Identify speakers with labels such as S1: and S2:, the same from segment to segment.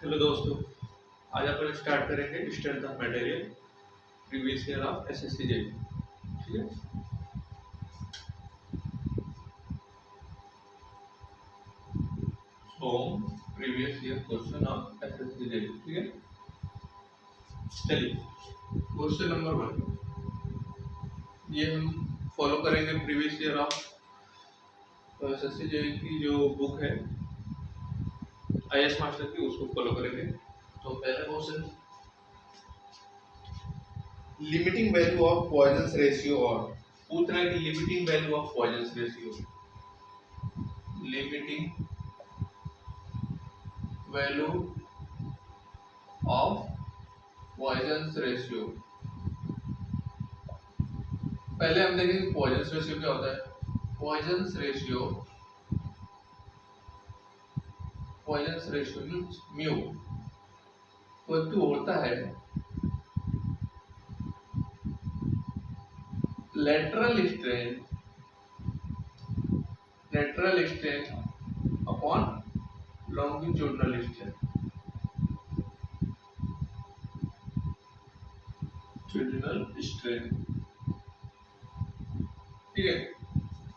S1: Hello दोस्तों, आज अपन start करेंगे strength of material previous year of SSC JE. ठीक है, so previous year question of SSC JE. ठीक है, चलिए क्वेश्चन नंबर 1 ये हम फॉलो करेंगे previous year of SSC JE की जो बुक है आईएएस मास्टर की, उसको फॉलो करेंगे। तो पहला question, limiting value of Poisson ratio, और पूछ रहा है कि limiting value of Poisson ratio, limiting value of Poisson ratio. पहले हम देखेंगे पॉइजन रेशियो क्या होता है। पॉइजन रेशियो मींस म्यू, तो होता है lateral strain upon longitudinal strain. ठीक है,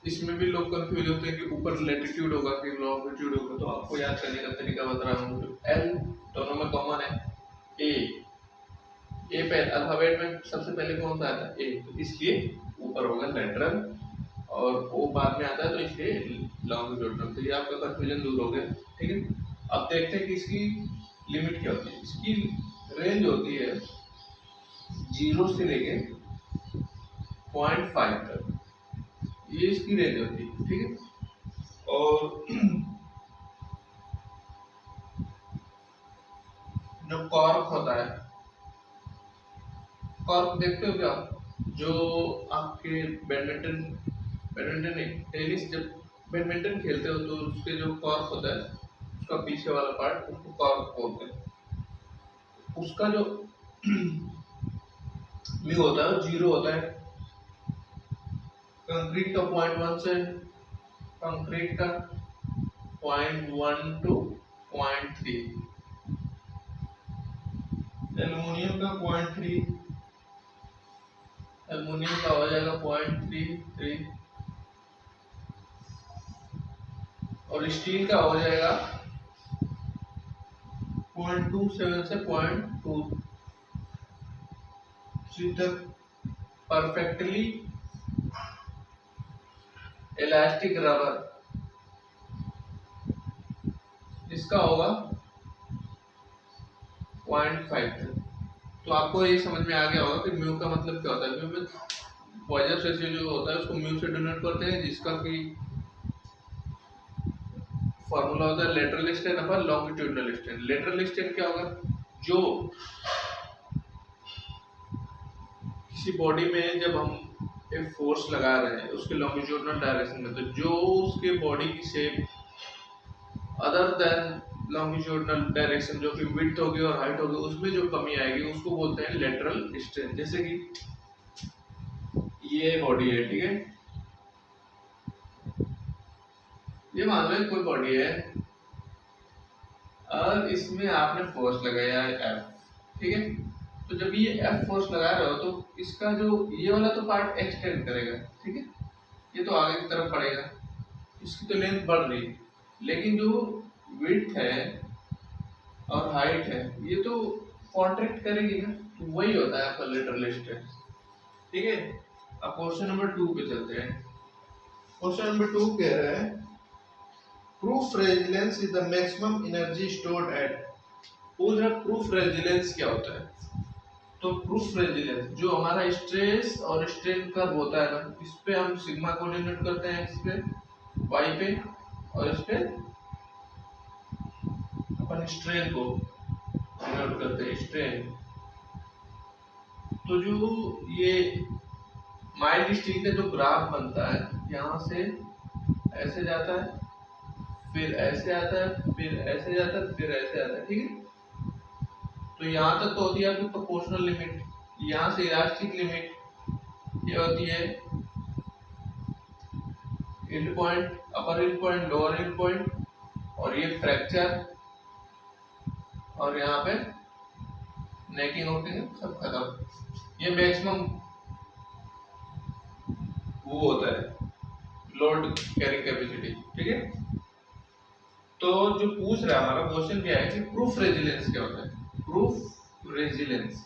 S1: इसमें भी लोग कंफ्यूज होते हैं कि ऊपर लैटिट्यूड होगा कि लॉन्गिट्यूड होगा। तो आपको याद करने का तरीका बता रहा हूँ। एल दोनों में कॉमन है, ए पे अल्फाबेट में सबसे पहले कौन सा आता है, ए, तो इसलिए ऊपर होगा लेटरल और ओ बाद में आता है, तो इसलिए लॉन्गिट्यूडनल। तो ये आपका कंफ्यूजन दूर हो गया। ठीक है, अब देखते हैं कि इसकी लिमिट क्या होती है। इसकी रेंज होती है 0 से लेके 0.5 तक, ये इसकी रेंज होती है। ठीक है, और जो कॉर्क होता है, कॉर्क देखते हो क्या, जो आपके बैडमिंटन नहीं, टेनिस, जब बैडमिंटन खेलते हो तो उसके जो कॉर्क होता है, उसका पीछे वाला पार्ट, उसको कॉर्क बोलते हैं। उसका जो म्यू होता है 0 होता है। कंक्रीट का 0.1 से, कंक्रीट का 0.1 to 0.3, एल्युमिनियम का 0.3, एल्युमिनियम का हो जाएगा 0.33, और स्टील का हो जाएगा 0.27 से 0.23 तक। परफेक्टली इलास्टिक रबर, इसका होगा 0.5 तक। तो आपको ये समझ में आ गया होगा कि म्यू का मतलब क्या होता है। म्यू में पॉइजन रेशियो जो होता है उसको म्यू से डिनोट करते हैं, जिसका कि फॉर्मूला होता है lateral strain upon longitudinal strain. Lateral strain क्या होगा, जो किसी बॉडी में जब हम एक फोर्स लगा रहे हैं उसके लॉन्गिट्यूडनल डायरेक्शन में, तो जो उसके बॉडी की shape other than longitudinal direction, जो कि विड्थ होगी और हाइट होगी, उसमें जो कमी आएगी उसको बोलते हैं लेटरल स्ट्रेन। जैसे कि ये बॉडी है, ठीक है, ये मान लो कोई बॉडी है और इसमें आपने फोर्स लगाया है F, ठीक है। तो जब ये F फोर्स लगा रहे हो तो इसका जो ये वाला तो पार्ट एक्सटेंड करेगा, ठीक है, ये तो आगे की तरफ बढ़ेगा, इसकी तो लेंथ बढ़ रही है, लेकिन जो विड्थ है और हाइट है ये तो कॉन्ट्रैक्ट करेगी ना। तो वही होता है आपका लेटरल स्ट्रेन। ठीक है, अब क्वेश्चन नंबर 2 पे चलते हैं। क्वेश्चन नंबर 2 कह रहा है proof resilience is the maximum energy stored at. पूछ रहा प्रूफ रेजिलेंस क्या होता है। तो प्रूफ रेजिलेंस जो हमारा स्ट्रेस और स्ट्रेन कर्व होता है ना, इस पे हम सिग्मा को डिनोट करते हैं, इस पे वाई पे, और इस पे अपन स्ट्रेन को डिनोट करते हैं, स्ट्रेन। तो जो ये माइल्ड स्टील का जो ग्राफ बनता है, यहाँ से ऐसे जाता है, फिर ऐसे आता है, फिर ऐसे जाता है, फिर ऐसे आता है, ठीक है। तो यहाँ तक तो होती है आपकी प्रोपोर्शनल लिमिट, यहाँ से इलास्टिक लिमिट ये होती है yield point, upper yield point, lower yield point, और ये फ्रैक्चर और यहाँ पे नेकिंग आउटिंग सब खत्म। ये मैक्सिमम वो होता है लोड कैरिंग कैपेसिटी, ठीक है। तो जो पूछ रहा है हमारा क्वेश्चन क्या है कि प्रूफ रेजिलेंस क्या होता है। प्रूफ रेजिलेंस,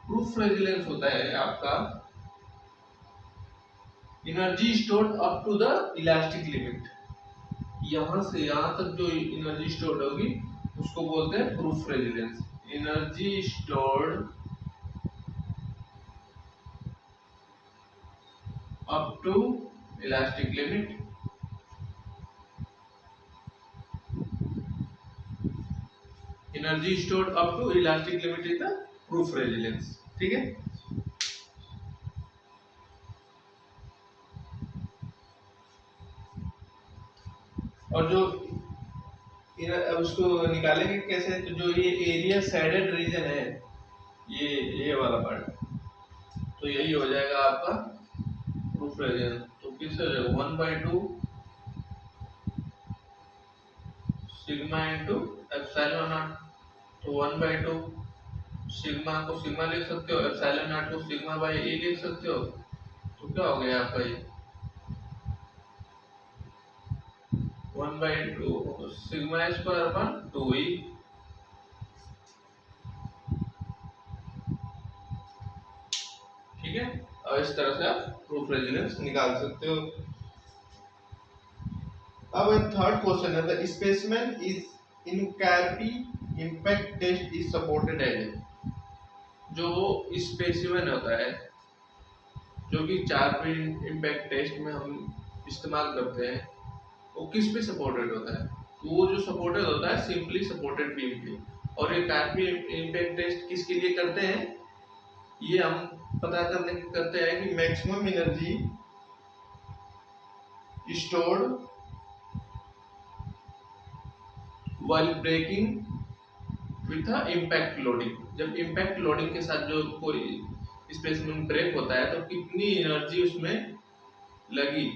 S1: प्रूफ रेजिलेंस होता है आपका energy stored up to the elastic limit. यहां से यहां तक जो एनर्जी स्टोर्ड होगी उसको बोलते हैं proof resilience. Energy stored up to elastic limit, energy stored up to elastic limit is the proof resilience, ठीक है। और जो उसको निकालेंगे कैसे, तो जो ये एरिया शेडेड रीजन है, ये वाला पार्ट, तो यही हो जाएगा आपका प्रूफ रेजिलेंस। तो किससे हो जाएगा 1/2 सिग्मा इंटू एप्सिलॉन नॉट। तो 1/2 सिग्मा को सिग्मा लिख सकते हो, एप्सिलॉन नॉट को सिग्मा बाई ए लिख सकते हो। तो क्या हो गया आपका ये 1/2 सिग्मा स्क्वायर अपन 2e, ठीक है। और इस तरह से आप प्रूफ रेजिलेंस निकाल सकते हो। अब थर्ड क्वेश्चन है, the specimen is in Charpy impact test is supported as. जो स्पेसिमेन होता है जो कि चारपी इम्पैक्ट टेस्ट में हम इस्तेमाल करते हैं, वो किस पे सपोर्टेड होता है। तो वो जो सपोर्टेड होता है सिंपली सपोर्टेड बीम पे। और ये कैरपी इम्पैक्ट टेस्ट किसके लिए करते हैं, ये हम पता करने के करते हैं कि maximum energy stored while breaking with impact loading. जब इम्पैक्ट लोडिंग के साथ जो कोई स्पेसिमेन ब्रेक होता है तो कितनी एनर्जी उसमें लगी,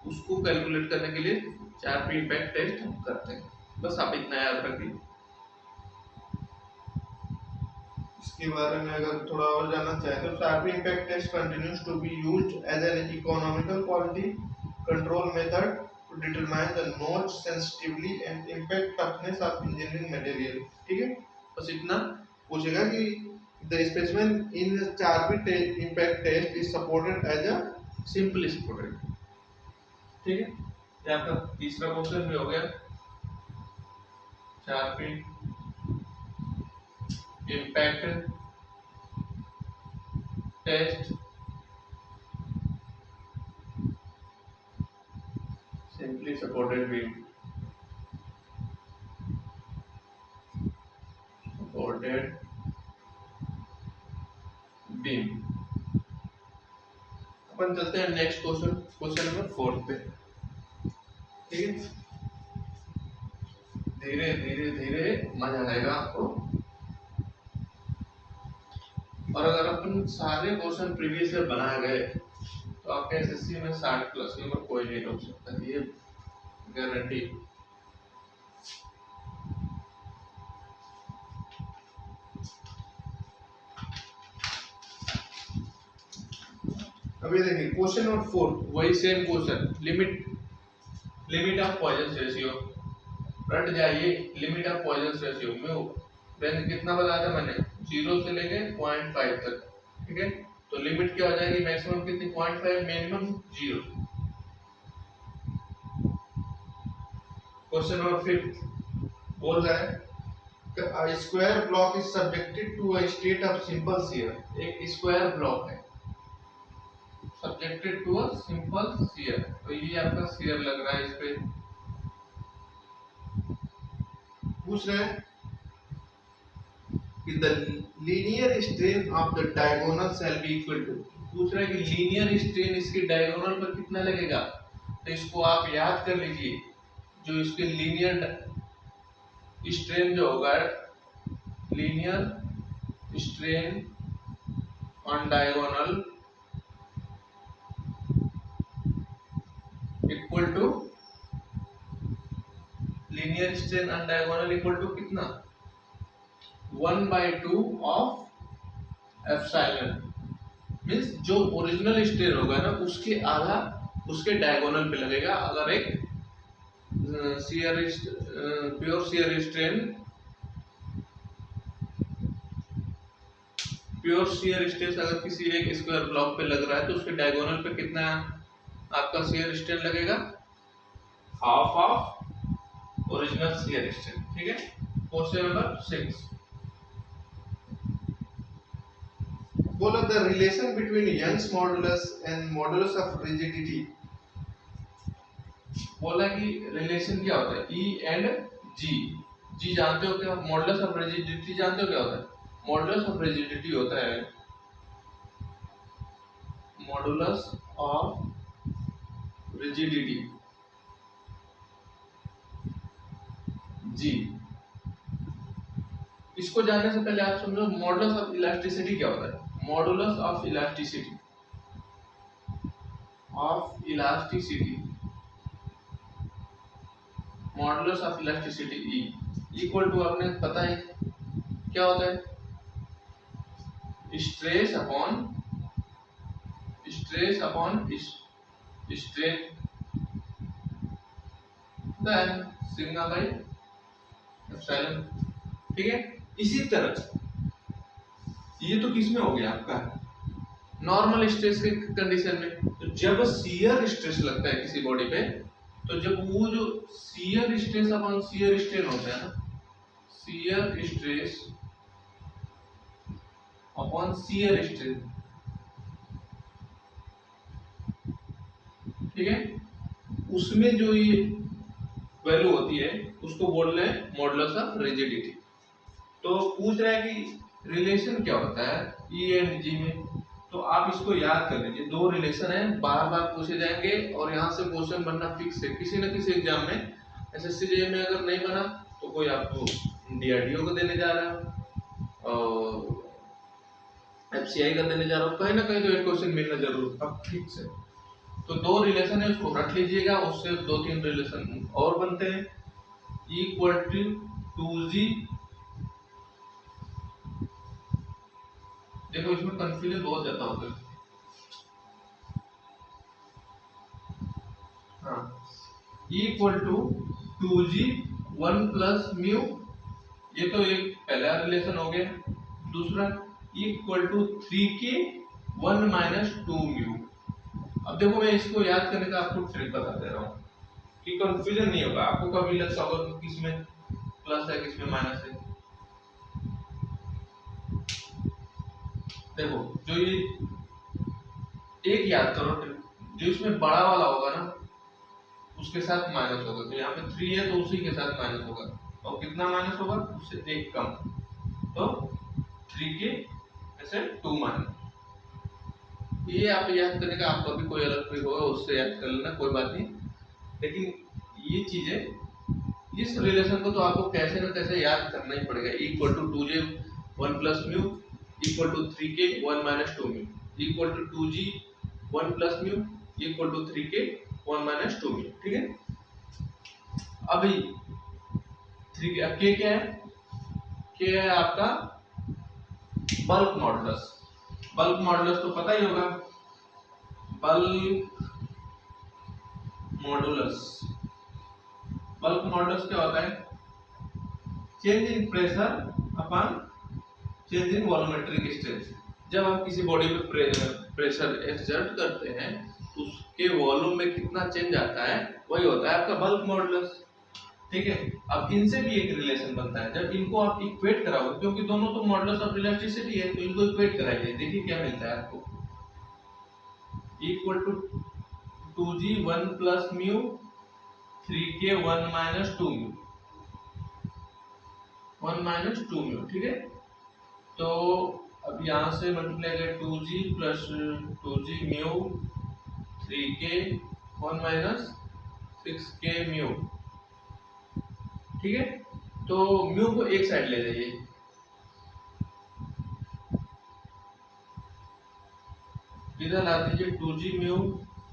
S1: उसको कैलकुलेट करने के लिए चारपी इम्पैक्ट टेस्ट हम करते हैं। बस आप इतना याद रखिए। इसके बारे में अगर थोड़ा और जानना चाहें तो Charpy impact test continues to be used as an economical quality control method to determine the notch sensitivity and impact toughness of engineering material, ठीक है। बस इतना पूछेगा कि the specimen in चारपी impact test is supported as a simple supported, ठीक है। ये आपका तीसरा क्वेश्चन भी हो गया। Charpy impact test simply supported beam, supported beam। अपन चलते हैं नेक्स्ट क्वेश्चन, क्वेश्चन नंबर 4 पे, ठीक है। धीरे धीरे धीरे मजा आएगा आपको। और अगर अपन सारे क्वेश्चन प्रीवियस ईयर बना गए तो आपके एसएससी में 60+ नंबर कोई नहीं रोक सकता, ये गारंटी। अभी देखिए क्वेश्चन नंबर 4, वही same question, limit of Poisson ratio. रट जाइए, लिमिट ऑफ पॉइजन रेशियो में रेंज कितना बताया था मैंने, 0 से लेके 0.5 तक, ठीक है। तो लिमिट क्या हो जाएगी, मैक्सिमम कितनी 0.5, मिनिमम 0। क्वेश्चन नंबर 5 बोल रहा है a square block is subjected to a state of simple shear। एक स्क्वायर ब्लॉक है subjected to a simple shear, तो ये आपका shear लग रहा है। इस पे पूछ रहे हैं कि the linear strain of the diagonal shall be equal to। पूछ रहा है कि लीनियर स्ट्रेन इसके डायगोनल पर कितना लगेगा। तो इसको आप याद कर लीजिए, जो इसके लीनियर स्ट्रेन जो होगा, linear strain on diagonal equal to linear strain on diagonal equal to कितना 1/2 ऑफ एप्सिलॉन, मींस जो ओरिजिनल स्ट्रेन होगा ना उसके आधा उसके डायगोनल पे लगेगा। अगर एक shear pure shear strain pure shear stress अगर किसी एक स्क्वायर ब्लॉक पे लग रहा है तो उसके डायगोनल पे कितना आपका शियर स्ट्रेन लगेगा, half of original shear strain. ठीक है, क्वेश्चन नंबर 6 बोला the relation between Young's modulus and modulus of rigidity. बोला कि रिलेशन क्या होता है ई एंड जी। जी जानते हो क्या, मॉडुलस ऑफ रिजिडिटी जानते हो क्या होता है? मॉडुलस ऑफ रिजिडिटी होता है मॉडुलस ऑफ रिजिडिटी जी। इसको जानने से पहले आप समझो मॉडुलस ऑफ इलास्टिसिटी क्या होता है। Modulus of elasticity modulus of elasticity E equal to आपने पता है क्या होता है, stress upon strain sigma by epsilon. ठीक है, इसी तरह ये तो किस में हो गया आपका नॉर्मल स्ट्रेस के कंडीशन में। तो जब शियर स्ट्रेस लगता है किसी बॉडी पे, तो जब वो जो shear stress upon shear strain होता है ना, shear stress upon shear strain, ठीक है, उसमें जो ये वैल्यू होती है उसको बोल रहे हैं मॉडुलस ऑफ रिजिडिटी। तो पूछ रहा है कि रिलेशन क्या होता है ई एंड जी में। तो आप इसको याद कर लीजिए, दो रिलेशन है, बार बार पूछे जाएंगे और यहाँ से क्वेश्चन बनना फिक्स है किसी न किसी एग्जाम में। एसएससी जे में अगर नहीं बना तो कोई आपको डीआरडीओ को देने जा रहा है और एफसीआई का देने जा रहा हूँ, कहीं ना कहीं तो एक क्वेश्चन मिलना जरूर अब फिक्स है। तो दो रिलेशन है उसको रख लीजिएगा, उससे दो तीन रिलेशन और बनते हैं। इक्वल टू 2g, देखो इसमें कंफ्यूजन बहुत ज्यादा होता है। हाँ, equal to 2g 1 plus mu, ये तो एक पहला रिलेशन हो गया। दूसरा equal to 3k 1 minus 2 mu. अब देखो मैं इसको याद करने का आपको ट्रिक बता दे रहा हूँ कि कंफ्यूजन नहीं होगा आपको, कभी लगता होगा कि किसमें प्लस है किसमें माइनस है। देखो जो ये एक याद करो, जो इसमें बड़ा वाला होगा ना उसके साथ माइनस होगा, तो यहाँ पे 3 है तो उसी के साथ माइनस होगा, और कितना माइनस होगा उससे एक कम, तो 3k ऐसे 2 माइनस। ये आप याद करने का आपका भी कोई अलग ट्रिक होगा उससे याद कर लेना, कोई बात नहीं। लेकिन ये चीजें इस रिलेशन को तो आपको कैसे ना कैसे याद करना ही पड़ेगा। Equal to 2j 1 plus mu equal to 3k 1 minus 2 mu equal to 2g 1 plus mu equal to 3k 1 minus 2 mu. ठीक है, अभी 3k k क्या है, k है आपका बल्क मॉडुलस। बल्क मॉडुलस तो पता ही होगा, बल्क मॉडुलस क्या होता है, change in pressure upon change in volumetric stress. जब हम किसी बॉडी पे प्रेशर एक्सर्ट करते हैं तो उसके वॉल्यूम में कितना चेंज आता है वही होता है आपका बल्क मॉडुलस। ठीक है, अब इनसे भी एक रिलेशन बनता है, जब इनको आप इक्वेट कराओगे, क्योंकि दोनों तो मॉडुलस ऑफ इलास्टिसिटी है, तो इनको इक्वेट कराइए, देखिए क्या मिलता है आपको। Equal to 2g 1 plus mu 3k 1 minus 2 mu 1 minus 2 mu. ठीक है, तो अब यहाँ से मल्टीप्लाई करें 2g plus 2g mu 3k 1 minus 6k mu. ठीक है, तो म्यू को एक साइड ले जाइए, इधर ला दीजिए 2g mu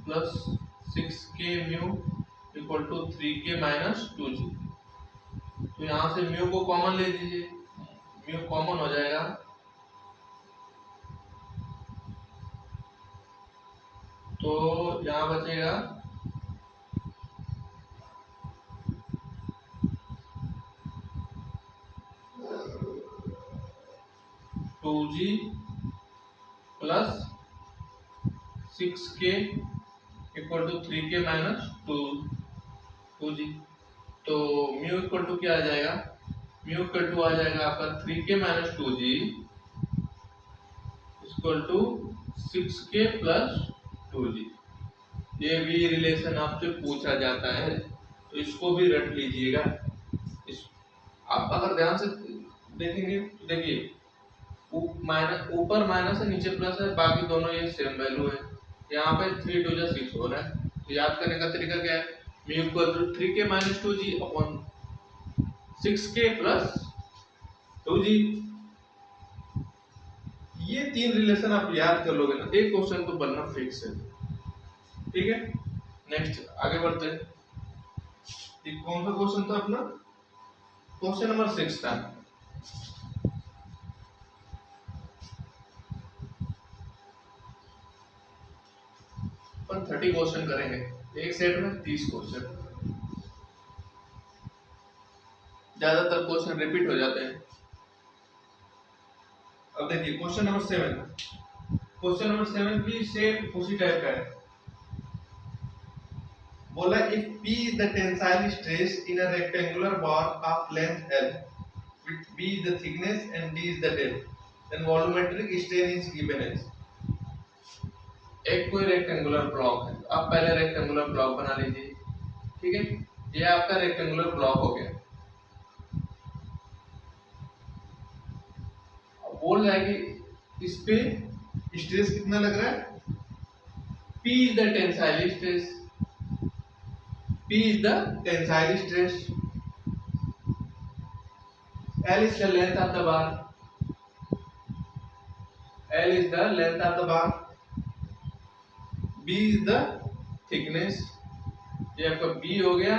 S1: plus 6k mu equal to 3k minus 2g। यहाँ से म्यू को कॉमन ले लीजिए, म्यू कॉमन हो जाएगा, तो यहाँ बचेगा 2g plus 6k equal to 3k minus 2g। तो म्यू इक्वल टू क्या आ जाएगा, म्यू इक्वल टू आ जाएगा आपका 3k minus 2g equal to 6k plus 2g। ये भी रिलेशन आपसे पूछा जाता है, तो इसको भी रट लीजिएगा। आप अगर ध्यान से देखेंगे तो देखिए ऊपर माइनस है, नीचे प्लस है, बाकी दोनों ये सेम वैल्यू है। यहाँ पे 3 2 6 हो रहा है, तो याद करने का तरीका क्या है, mu equal to 3k minus 2g upon 6k plus 2g। ये तीन रिलेशन आप याद कर लोगे ना, एक क्वेश्चन तो बनना फिक्स है। ठीक है, नेक्स्ट आगे बढ़ते हैं। कौन सा क्वेश्चन था अपना, क्वेश्चन नंबर 6 था। अपन 30 क्वेश्चन करेंगे, एक सेट में 30 क्वेश्चन, ज्यादातर क्वेश्चन रिपीट हो जाते हैं। अब देखिए क्वेश्चन नंबर 7, क्वेश्चन नंबर 7 भी सेम उसी टाइप का है। बोला if P is the tensile stress in a rectangular bar of length L, with B is the thickness and D is the depth, then volumetric strain is given as। एक कोई rectangular block है, आप पहले rectangular block बना लीजिए। ठीक है, ये आपका रेक्टेंगुलर ब्लॉक हो गया। अब बोल रहा है कि इस पे स्ट्रेस कितना लग रहा है, P is the tensile stress, P is the tensile stress, L is the length of the bar, L is the length of the bar, B is the thickness, ये आपका B हो गया,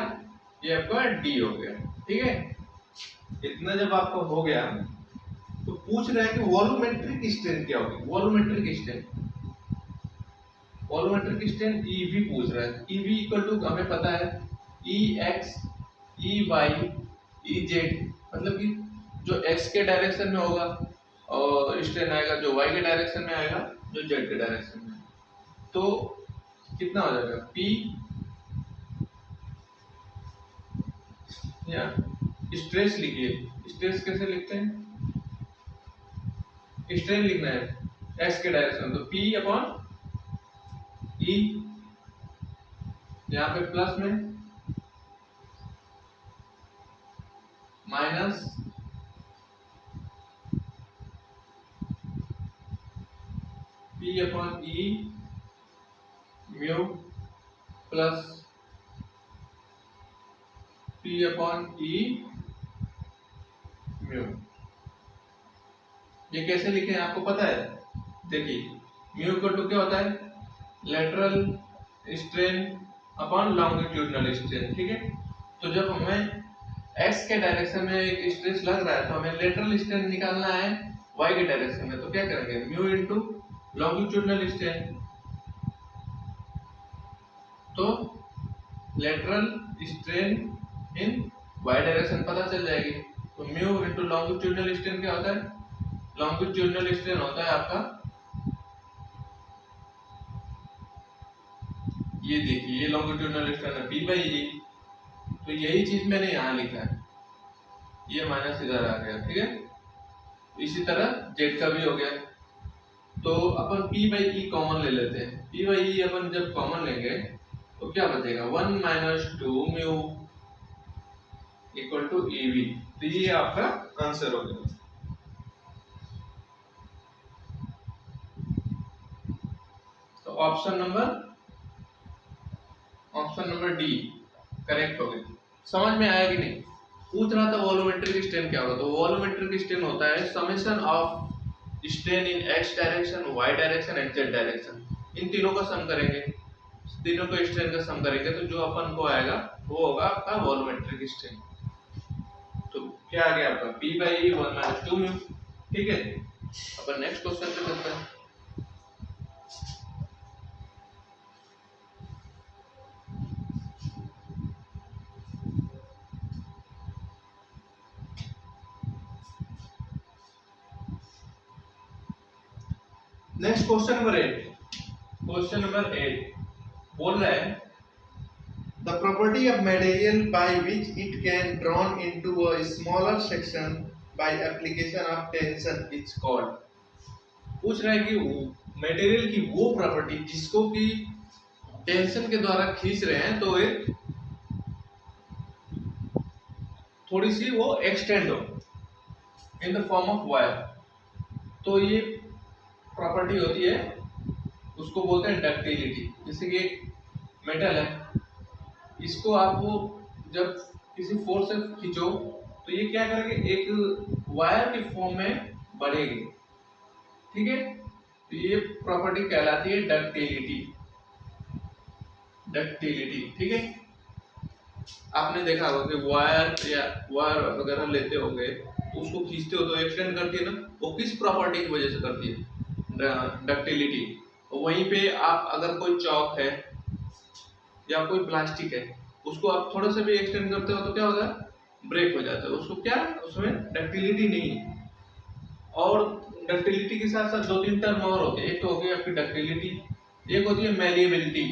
S1: ये आपका D हो गया। ठीक है, इतना जब आपको हो गया तो पूछ रहा है कि वॉल्यूमेट्रिक स्ट्रेन क्या होगी। Volumetric strain, volumetric strain EV पूछ रहा है। EV इक्वल टू हमें पता है EX EY EZ, मतलब कि जो x के डायरेक्शन में होगा और स्ट्रेन आएगा, जो y के डायरेक्शन में आएगा, जो z के डायरेक्शन में। तो कितना हो जाएगा P, या स्ट्रेस लिखिए, स्ट्रेस कैसे लिखते हैं, स्ट्रेन लिखना है x के डायरेक्शन, तो P अपॉन E, यहाँ पे प्लस में minus P upon E mu plus P upon E mu. ये कैसे लिखे हैं आपको पता है, देखिए म्यू इक्वल टू क्या होता है, lateral strain upon longitudinal strain. ठीक है, तो जब हमें x के डायरेक्शन में एक स्ट्रेस लग रहा है तो हमें लेटरल स्ट्रेन निकालना है y के डायरेक्शन में, तो क्या करेंगे, म्यू इनटू लॉन्गिट्यूडनल स्ट्रेन। तो lateral strain in y direction पता चल जाएगी, तो म्यू इनटू लॉन्गिट्यूडनल स्ट्रेन क्या होता है, लॉन्गिट्यूडनल स्ट्रेन होता है आपका, ये देखिए ये लॉन्गिट्यूडनल स्ट्रेन है P बाई E, तो यही चीज मैंने यहाँ लिखा है, ये माइनस इधर आ गया। ठीक है, इसी तरह z का भी हो गया, तो अपन P बाई E कॉमन ले लेते हैं। P बाई E अपन जब कॉमन लेंगे तो क्या बचेगा, 1 minus 2 mu equal to EV। तो ये आपका आंसर हो गया। तो ऑप्शन नंबर डी करेक्ट हो गया। समझ में आया कि नहीं, पूछ रहा था वॉल्यूमेट्रिक स्ट्रेन क्या होगा, तो वॉल्यूमेट्रिक स्ट्रेन होता है summation of strain in x direction, y direction and z direction. इन तीनों का सम करेंगे, तीनों को स्ट्रेन का सम करेंगे, तो जो अपन को आएगा वो होगा आपका वॉल्यूमेट्रिक स्ट्रेन। तो क्या आ गया आपका P by E 1 minus 2 mu. ठीक है, अपन नेक्स्ट क्वेश्चन पे चलते हैं। Next question number 8। Question number 8 बोल रहा है
S2: The property of material by which it can drawn into a smaller section by application of tension is called।
S1: पूछ रहा है कि मटेरियल की वो प्रॉपर्टी जिसको कि टेंशन के द्वारा खींच रहे हैं तो एक थोड़ी सी वो एक्सटेंड हो in the form of wire, तो ये प्रॉपर्टी होती है, उसको बोलते हैं डक्टिलिटी। जैसे कि एक मेटल है, इसको आप वो जब किसी फोर्स से खींचो तो ये क्या करेंगे, एक वायर के फॉर्म में बढ़ेगी। ठीक है, तो ये प्रॉपर्टी कहलाती है डक्टिलिटी। डक्टिलिटी, ठीक है। आपने देखा होगा कि वायर या वायर वगैरह लेते होंगे तो उसको खींचते हो तो एक्सटेंड करती है ना, वो किस प्रॉपर्टी की वजह से करती है, डक्टिलिटी। वहीं पे आप अगर कोई चौक है या कोई प्लास्टिक है, उसको आप थोड़ा सा भी एक्सटेंड करते हो तो क्या होगा, ब्रेक हो जाता है। उसको क्या, उसमें डक्टिलिटी नहीं है। और डक्टिलिटी के साथ साथ दो तीन टर्म और होते हैं। एक तो हो गई आपकी डक्टिलिटी, एक होती है मेलिएबिलिटी।